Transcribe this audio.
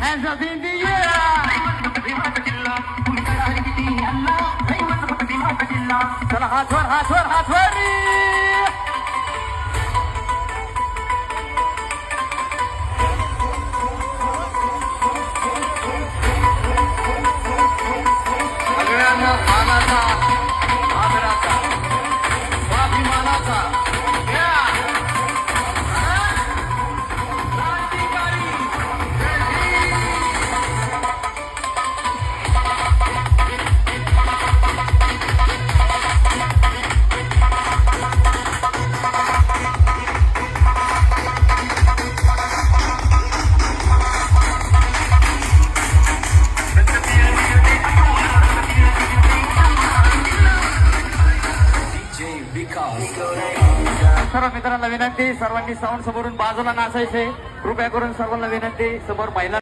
hands up in the air. चला हात वर हात वर हात वर. सगळ्यांना मानाचा आदराचा स्वाभिमानाचा सर्व मित्रांना विनंती, सर्वांनी साऊंड समोरून बाजूला नाचायचे. कृपया करून सर्वांना विनंती, समोर महिला